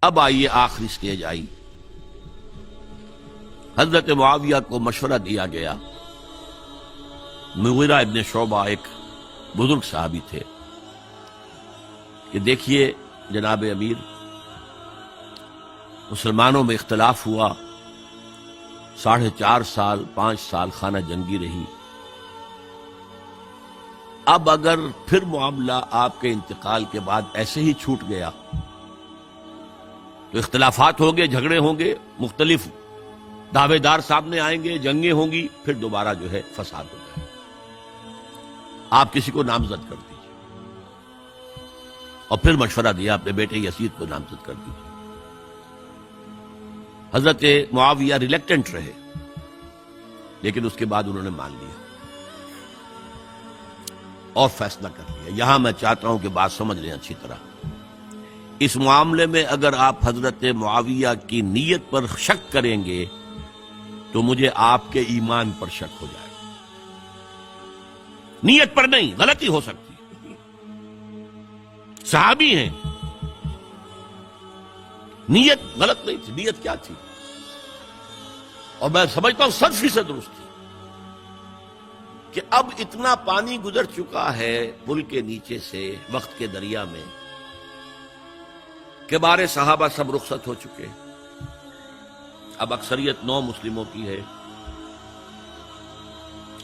اب آئیے آخری سٹیج آئی. حضرت معاویہ کو مشورہ دیا گیا. مغیرہ ابن شعبہ ایک بزرگ صحابی تھے کہ دیکھیے جناب امیر، مسلمانوں میں اختلاف ہوا، 4.5 سال 5 سال خانہ جنگی رہی. اب اگر پھر معاملہ آپ کے انتقال کے بعد ایسے ہی چھوٹ گیا تو اختلافات ہوں گے، جھگڑے ہوں گے، مختلف دعوے دار سامنے آئیں گے، جنگیں ہوں گی، پھر دوبارہ جو ہے فساد ہو جائے. آپ کسی کو نامزد کر دیجیے. اور پھر مشورہ دیا اپنے بیٹے یزید کو نامزد کر دیجیے. حضرت معاویہ ریلیکٹنٹ رہے، لیکن اس کے بعد انہوں نے مان لیا اور فیصلہ کر لیا. یہاں میں چاہتا ہوں کہ بات سمجھ لیں اچھی طرح. اس معاملے میں اگر آپ حضرت معاویہ کی نیت پر شک کریں گے تو مجھے آپ کے ایمان پر شک ہو جائے گا. نیت پر نہیں، غلطی ہو سکتی. صحابی ہیں، نیت غلط نہیں تھی. نیت کیا تھی؟ اور میں سمجھتا ہوں 100% درست تھی کہ اب اتنا پانی گزر چکا ہے پل کے نیچے سے وقت کے دریا میں کہ بارے صحابہ سب رخصت ہو چکے. اب اکثریت 9 مسلموں کی ہے،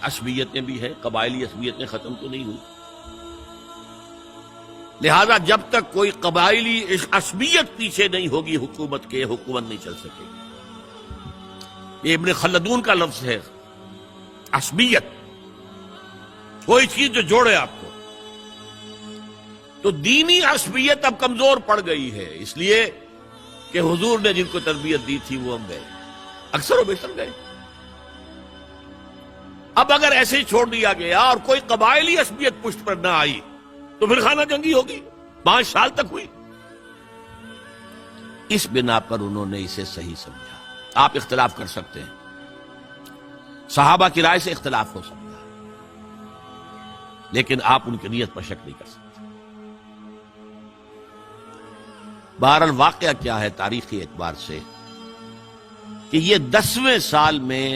عصبیتیں بھی ہیں، قبائلی عصبیتیں ختم تو نہیں ہوئی. لہذا جب تک کوئی قبائلی عصبیت پیچھے نہیں ہوگی حکومت کے، حکومت نہیں چل سکے گی. یہ ابن خلدون کا لفظ ہے، عصبیت، کوئی چیز جو جوڑے آپ کو. تو دینی عصبیت اب کمزور پڑ گئی ہے، اس لیے کہ حضور نے جن کو تربیت دی تھی وہ ہم گئے، اکثر و بیشتر گئے. اب اگر ایسے ہی چھوڑ دیا گیا اور کوئی قبائلی عصبیت پشت پر نہ آئی تو پھر خانہ جنگی ہوگی. 5 سال تک ہوئی. اس بنا پر انہوں نے اسے صحیح سمجھا. آپ اختلاف کر سکتے ہیں، صحابہ کی رائے سے اختلاف ہو سکتا ہے، لیکن آپ ان کی نیت پر شک نہیں کر سکتے. بہرحال واقعہ کیا ہے تاریخی اعتبار سے کہ یہ 10ویں سال میں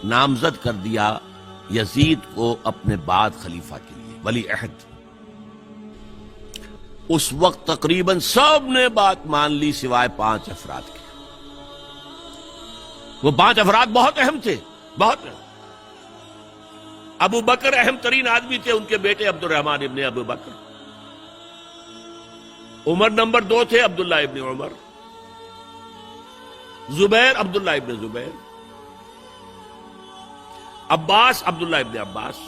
نامزد کر دیا یزید کو اپنے بعد خلیفہ کے لیے، ولی عہد. اس وقت تقریباً سب نے بات مان لی سوائے 5 افراد کے. وہ 5 افراد بہت اہم تھے، بہت اہم. ابو بکر اہم ترین آدمی تھے، ان کے بیٹے عبد الرحمن ابن ابو بکر. عمر نمبر 2 تھے، عبداللہ ابن عمر. زبیر عبداللہ ابن زبیر. عباس عبداللہ ابن عباس.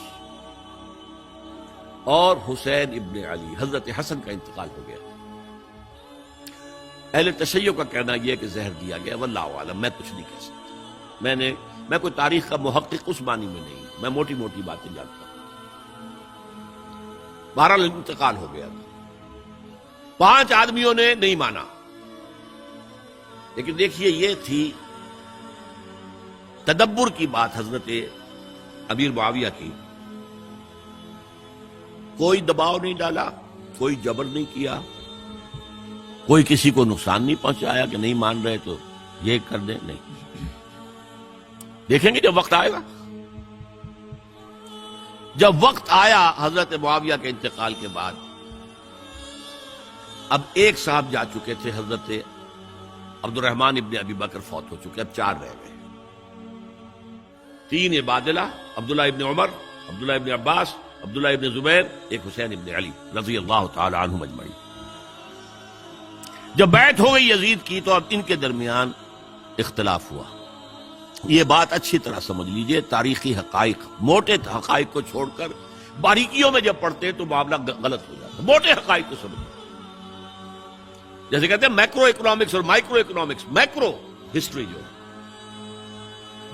اور حسین ابن علی. حضرت حسن کا انتقال ہو گیا. اہل تشیع کا کہنا یہ کہ زہر دیا گیا، واللہ اعلم، میں کچھ نہیں کہہ سکتا. میں کوئی تاریخ کا محقق اس معنی میں نہیں، میں موٹی موٹی باتیں جانتا ہوں. بہرحال انتقال ہو گیا. 5 آدمیوں نے نہیں مانا. لیکن دیکھیے یہ تھی تدبر کی بات حضرت امیر معاویہ کی. کوئی دباؤ نہیں ڈالا، کوئی جبر نہیں کیا، کوئی کسی کو نقصان نہیں پہنچایا کہ نہیں مان رہے تو یہ کر دیں. نہیں، دیکھیں گے جب وقت آئے گا. جب وقت آیا حضرت معاویہ کے انتقال کے بعد، اب ایک صاحب جا چکے تھے، حضرت عبد الرحمن ابن ابی بکر فوت ہو چکے، اب 4 رہ گئے. 3 عبادلہ، عبداللہ ابن عمر، عبداللہ ابن عباس، عبداللہ ابن زبیر، ایک حسین ابن علی رضی اللہ تعالی عنہم اجمعین. جب بیعت ہو گئی یزید کی تو اب ان کے درمیان اختلاف ہوا. یہ بات اچھی طرح سمجھ لیجئے. تاریخی حقائق، موٹے حقائق کو چھوڑ کر باریکیوں میں جب پڑھتے ہیں تو معاملہ غلط ہو جاتا ہے. موٹے حقائق کو سمجھیں. جیسے کہتے ہیں میکرو اکنامکس اور مائکرو اکنامکس. میکرو ہسٹری جو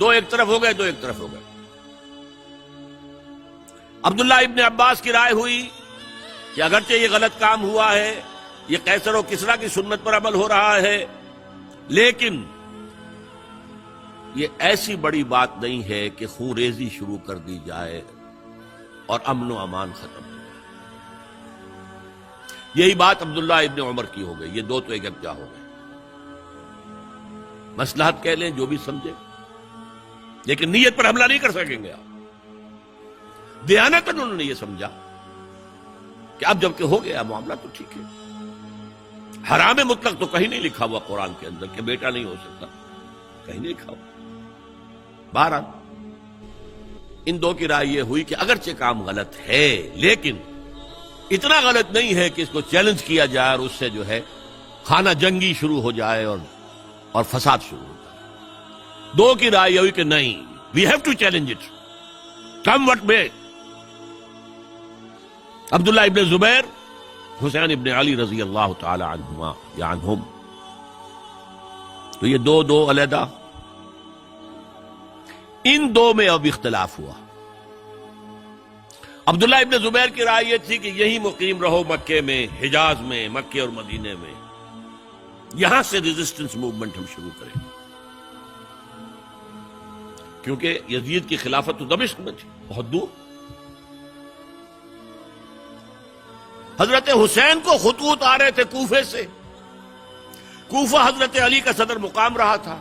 2 ایک طرف ہو گئے، 2 ایک طرف ہو گئے. عبداللہ ابن عباس کی رائے ہوئی کہ اگرچہ یہ غلط کام ہوا ہے، یہ قیصر و کسریٰ کی سنت پر عمل ہو رہا ہے، لیکن یہ ایسی بڑی بات نہیں ہے کہ خون ریزی شروع کر دی جائے اور امن و امان ختم ہو جائے. یہی بات عبداللہ ابن عمر کی ہو گئی. یہ 2 تو ایک جا ہو گئے. مصلحت کہہ لیں، جو بھی سمجھے، لیکن نیت پر حملہ نہیں کر سکیں گے آپ۔ دیانتاً انہوں نے یہ سمجھا کہ اب جب کہ ہو گیا معاملہ تو ٹھیک ہے۔ حرام مطلق تو کہیں نہیں لکھا ہوا قرآن کے اندر کہ بیٹا نہیں ہو سکتا، کہیں نہیں لکھا ہوا۔ بہرحال ان دو کی رائے یہ ہوئی کہ اگرچہ کام غلط ہے لیکن اتنا غلط نہیں ہے کہ اس کو چیلنج کیا جائے اور اس سے جو ہے خانہ جنگی شروع ہو جائے اور فساد شروع ہو جائے۔ دو کی رائے یہ ہوئی کہ نہیں، we have to challenge it come what may. Abdullah ابن زبیر، حسین ابن علی رضی اللہ تعالی عنہما یا عنہم، تو یہ دو علیحدہ، ان دو میں اب اختلاف ہوا۔ عبداللہ ابن زبیر کی رائے یہ تھی کہ یہی مقیم رہو مکے میں، حجاز میں، مکے اور مدینے میں، یہاں سے ریزسٹنس موومنٹ ہم شروع کریں، کیونکہ یزید کی خلافت تو دمشق میں تھی، بہت دور۔ حضرت حسین کو خطوط آ رہے تھے کوفے سے، کوفہ حضرت علی کا صدر مقام رہا تھا،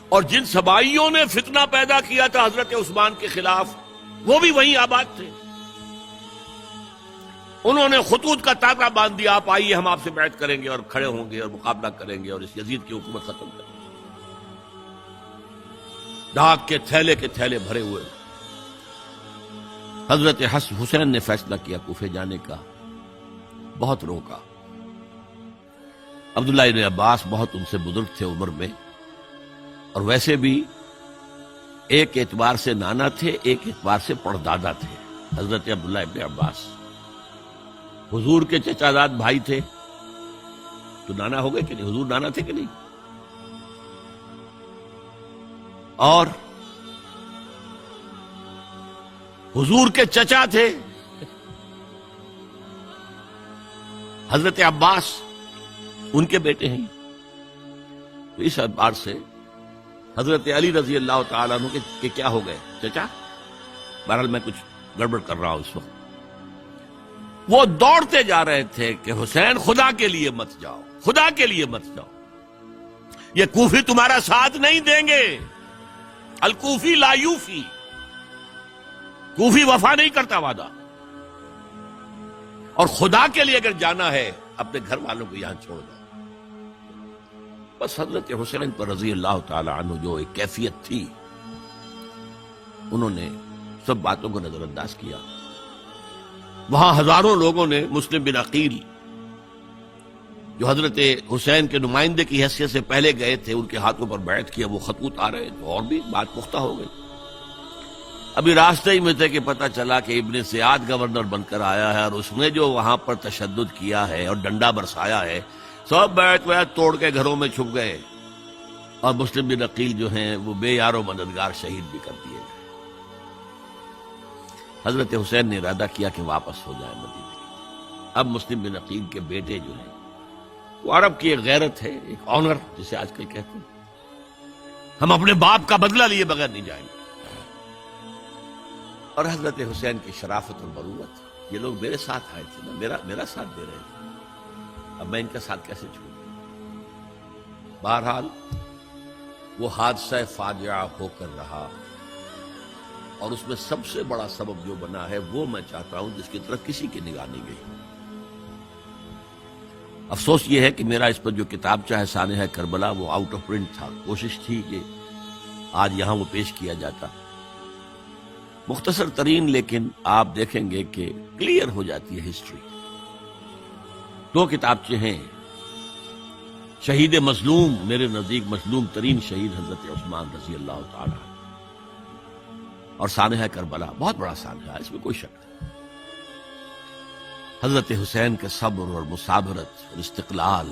اور جن سبائیوں نے فتنہ پیدا کیا تھا حضرت عثمان کے خلاف وہ بھی وہیں آباد تھے۔ انہوں نے خطوط کا تاغا باندھ دیا، آپ آئیے ہم آپ سے بیعت کریں گے اور کھڑے ہوں گے اور مقابلہ کریں گے اور اس یزید کی حکومت ختم کریں گے۔ ڈاک کے تھیلے بھرے ہوئے۔ حضرت حسین نے فیصلہ کیا کوفے جانے کا، بہت روکا۔ عبداللہ ابن عباس بہت ان سے بزرگ تھے عمر میں، اور ویسے بھی ایک اعتبار سے نانا تھے، ایک اعتبار سے پردادا تھے۔ حضرت عبداللہ ابن عباس حضور کے چچا زاد بھائی تھے، تو نانا ہو گئے کہ نہیں؟ حضور نانا تھے کہ نہیں؟ اور حضور کے چچا تھے حضرت عباس، ان کے بیٹے ہیں۔ تو اس اعتبار سے حضرت علی رضی اللہ تعالیٰ عنہ کے کیا ہو گئے؟ چچا۔ بہرحال میں کچھ گڑبڑ کر رہا ہوں اس وقت۔ وہ دوڑتے جا رہے تھے کہ حسین خدا کے لیے مت جاؤ، خدا کے لیے مت جاؤ، یہ کوفی تمہارا ساتھ نہیں دیں گے، الکوفی لا یوفی، کوفی وفا نہیں کرتا وعدہ، اور خدا کے لیے اگر جانا ہے اپنے گھر والوں کو یہاں چھوڑ دو۔ بس حضرت حسین پر رضی اللہ تعالی عنہ جو ایک کیفیت تھی، انہوں نے سب باتوں کو نظر انداز کیا۔ وہاں ہزاروں لوگوں نے مسلم بن عقیل جو حضرت حسین کے نمائندے کی حیثیت سے پہلے گئے تھے، ان کے ہاتھوں پر بیعت کیا، وہ خطوط آ رہے تو اور بھی بات پختہ ہو گئی۔ ابھی راستے ہی میں تھے کہ پتہ چلا کہ ابن سیاد گورنر بن کر آیا ہے، اور اس نے جو وہاں پر تشدد کیا ہے اور ڈنڈا برسایا ہے، سب بیعت توڑ کے گھروں میں چھپ گئے، اور مسلم بن عقیل جو ہیں وہ بے یار و مددگار شہید بھی کر دیے گئے۔ حضرت حسین نے ارادہ کیا کہ واپس ہو جائے مدینے۔ اب مسلم بن عقیل کے بیٹے جو ہیں، وہ عرب کی ایک غیرت ہے، ایک آنر جسے آج کل کہتے ہیں، ہم اپنے باپ کا بدلہ لیے بغیر نہیں جائیں گے۔ اور حضرت حسین کی شرافت اور مروت، یہ لوگ میرے ساتھ آئے تھے نا، میرا ساتھ دے رہے تھے، اب میں ان کا ساتھ کیسے چھوڑوں؟ بہرحال وہ حادثہ فاجعہ ہو کر رہا، اور اس میں سب سے بڑا سبب جو بنا ہے وہ میں چاہتا ہوں جس کی طرف کسی کی نگاہ نہیں گئی۔ افسوس یہ ہے کہ میرا اس پر جو کتابچہ ہے سانحہ کربلا وہ آؤٹ آف پرنٹ تھا، کوشش تھی کہ آج یہاں وہ پیش کیا جاتا، مختصر ترین، لیکن آپ دیکھیں گے کہ کلیئر ہو جاتی ہے ہسٹری۔ دو کتابچے ہیں، شہید مظلوم، میرے نزدیک مظلوم ترین شہید حضرت عثمان رضی اللہ تعالی عنہ، اور سانحہ کربلا، بہت بڑا سانحہ، اس میں کوئی شک نہیں۔ حضرت حسین کے صبر اور مثابرت اور استقلال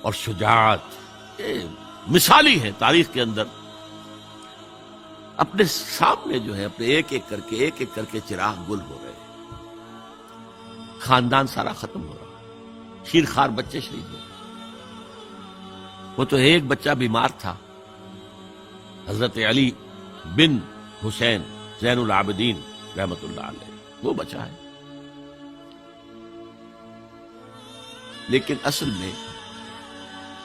اور شجاعت یہ مثالی ہے تاریخ کے اندر۔ اپنے سامنے جو ہے اپنے ایک ایک کر کے چراغ گل ہو رہے ہیں، خاندان سارا ختم ہو رہا، شیرخوار بچے شہید ہو رہے۔ وہ تو ایک بچہ بیمار تھا، حضرت علی بن حسین زین العابدین رحمت اللہ علیہ، وہ بچا ہے، لیکن اصل میں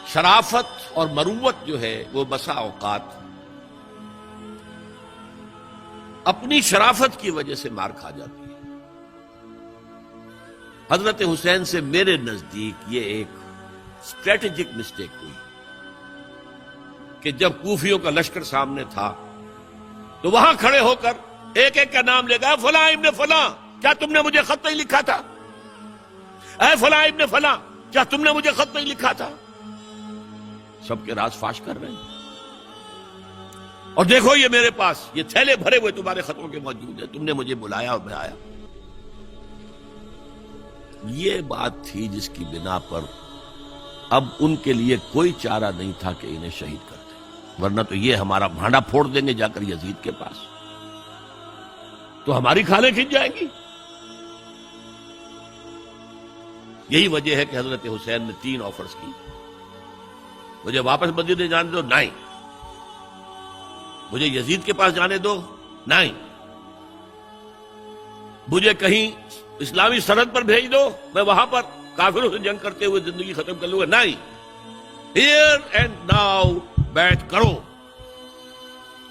شرافت اور مروت جو ہے وہ بسا اوقات اپنی شرافت کی وجہ سے مار کھا جاتی ہے۔ حضرت حسین سے میرے نزدیک یہ ایک اسٹریٹجک مسٹیک ہوئی کہ جب کوفیوں کا لشکر سامنے تھا تو وہاں کھڑے ہو کر ایک ایک کا نام لے گا، فلاں ابن فلاں، کیا تم نے مجھے خط نہیں لکھا تھا؟ اے فلاں ابن فلاں، کیا تم نے مجھے خط نہیں لکھا تھا؟ سب کے راز فاش کر رہے ہیں، اور دیکھو یہ میرے پاس یہ تھیلے بھرے ہوئے تمہارے خطوں کے موجود ہیں، تم نے مجھے بلایا اور میں آیا۔ یہ بات تھی جس کی بنا پر اب ان کے لیے کوئی چارہ نہیں تھا کہ انہیں شہید کر دیں، ورنہ تو یہ ہمارا بھانڈا پھوڑ دیں گے جا کر یزید کے پاس، تو ہماری کھالیں کھنچ جائیں گی۔ یہی وجہ ہے کہ حضرت حسین نے 3 آفرز کی، مجھے واپس مدینے جانے دو، نہیں، مجھے یزید کے پاس جانے دو، نہیں، مجھے کہیں اسلامی سرحد پر بھیج دو، میں وہاں پر کافروں سے جنگ کرتے ہوئے زندگی ختم کر لوں گا، نہیں، ہیئر اینڈ ناؤ بیٹھ کرو۔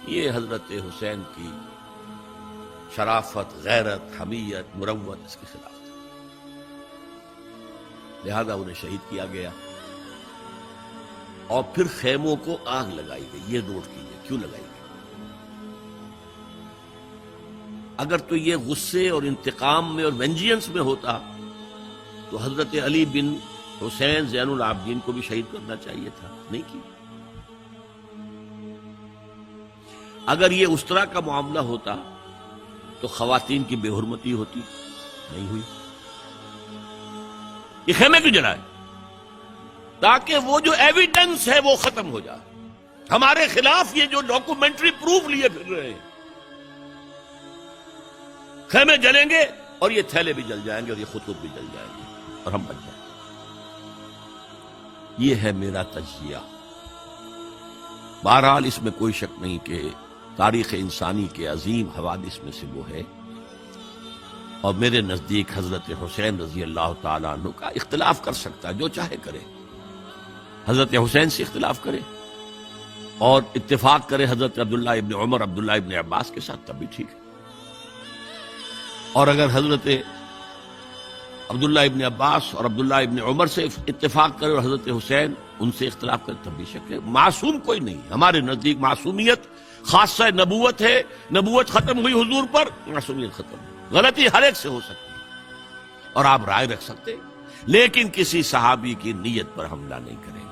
یہ حضرت حسین کی شرافت، غیرت، حمیت، مروت اس کے خلاف تھا، لہذا انہیں شہید کیا گیا، اور پھر خیموں کو آگ لگائی گئی۔ یہ نوٹ کیجیے کیوں لگائی گئی۔ اگر تو یہ غصے اور انتقام میں اور وینجینس میں ہوتا تو حضرت علی بن حسین زین العابدین کو بھی شہید کرنا چاہیے تھا، نہیں کی۔ اگر یہ اس طرح کا معاملہ ہوتا تو خواتین کی بے حرمتی ہوتی، نہیں ہوئی۔ یہ خیمے کیوں جلائے؟ تاکہ وہ جو ایویڈنس ہے وہ ختم ہو جائے، ہمارے خلاف یہ جو ڈاکومنٹری پروف لیے پھر رہے ہیں، خیمے جلیں گے اور یہ تھیلے بھی جل جائیں گے اور یہ خطوط بھی جل جائیں گے اور ہم بچ جائیں گے۔ یہ ہے میرا تجزیہ۔ بہرحال اس میں کوئی شک نہیں کہ تاریخ انسانی کے عظیم حوادث میں سے وہ ہے، اور میرے نزدیک حضرت حسین رضی اللہ تعالیٰ عنہ کا اختلاف کر سکتا ہے، جو چاہے کرے، حضرت حسین سے اختلاف کرے اور اتفاق کرے حضرت عبداللہ ابن عمر، عبداللہ ابن عباس کے ساتھ، تب بھی ٹھیک ہے، اور اگر حضرت عبداللہ ابن عباس اور عبداللہ ابن عمر سے اتفاق کرے اور حضرت حسین ان سے اختلاف کرے، تب بھی شک ہے۔ معصوم کوئی نہیں، ہمارے نزدیک معصومیت خاصہ نبوت ہے، نبوت ختم ہوئی حضور پر، معصومیت ختم ہوئی۔ غلطی ہر ایک سے ہو سکتی ہے اور آپ رائے رکھ سکتے ہیں، لیکن کسی صحابی کی نیت پر حملہ نہیں کریں گے۔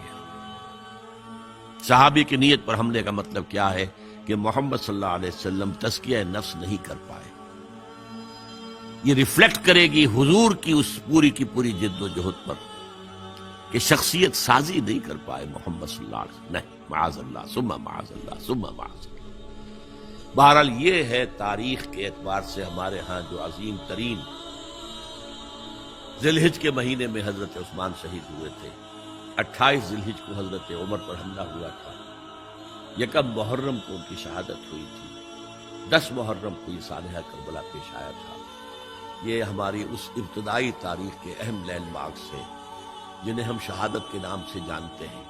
صحابی کی نیت پر حملے کا مطلب کیا ہے کہ محمد صلی اللہ علیہ وسلم تزکیہ نفس نہیں کر پائے، یہ ریفلیکٹ کرے گی حضور کی اس پوری کی پوری جد و جہد پر کہ شخصیت سازی نہیں کر پائے محمد صلی اللہ علیہ وسلم، نہیں، معاذ اللہ ثم معاذ اللہ ثم معاذ اللہ۔ بہرحال یہ ہے تاریخ کے اعتبار سے ہمارے ہاں جو عظیم ترین ذی الحج کے مہینے میں حضرت عثمان شہید ہوئے تھے، 28 ذی الحج کو حضرت عمر پر حملہ ہوا تھا، 1 محرم کو ان کی شہادت ہوئی تھی، 10 محرم کو یہ سانحہ کربلا پیش آیا تھا۔ یہ ہماری اس ابتدائی تاریخ کے اہم لینڈ مارکس ہیں جنہیں ہم شہادت کے نام سے جانتے ہیں،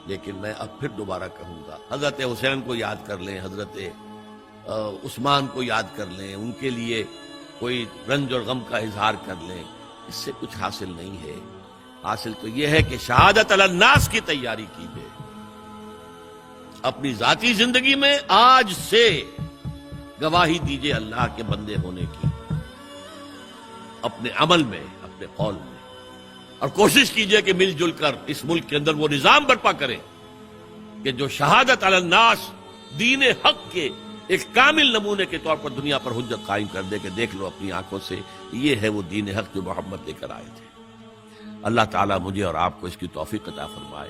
لیکن میں اب پھر دوبارہ کہوں گا، حضرت حسین کو یاد کر لیں، حضرت عثمان کو یاد کر لیں، ان کے لیے کوئی رنج اور غم کا اظہار کر لیں، اس سے کچھ حاصل نہیں ہے۔ حاصل تو یہ ہے کہ شہادت علی الناس کی تیاری کیجیے، اپنی ذاتی زندگی میں آج سے گواہی دیجیے اللہ کے بندے ہونے کی، اپنے عمل میں، اپنے قول میں، اور کوشش کیجیے کہ مل جل کر اس ملک کے اندر وہ نظام برپا کریں کہ جو شہادت علی الناس دین حق کے ایک کامل نمونے کے طور پر دنیا پر حجت قائم کر دے کہ دیکھ لو اپنی آنکھوں سے، یہ ہے وہ دین حق جو محمد لے کر آئے تھے۔ اللہ تعالیٰ مجھے اور آپ کو اس کی توفیق عطا فرمائے۔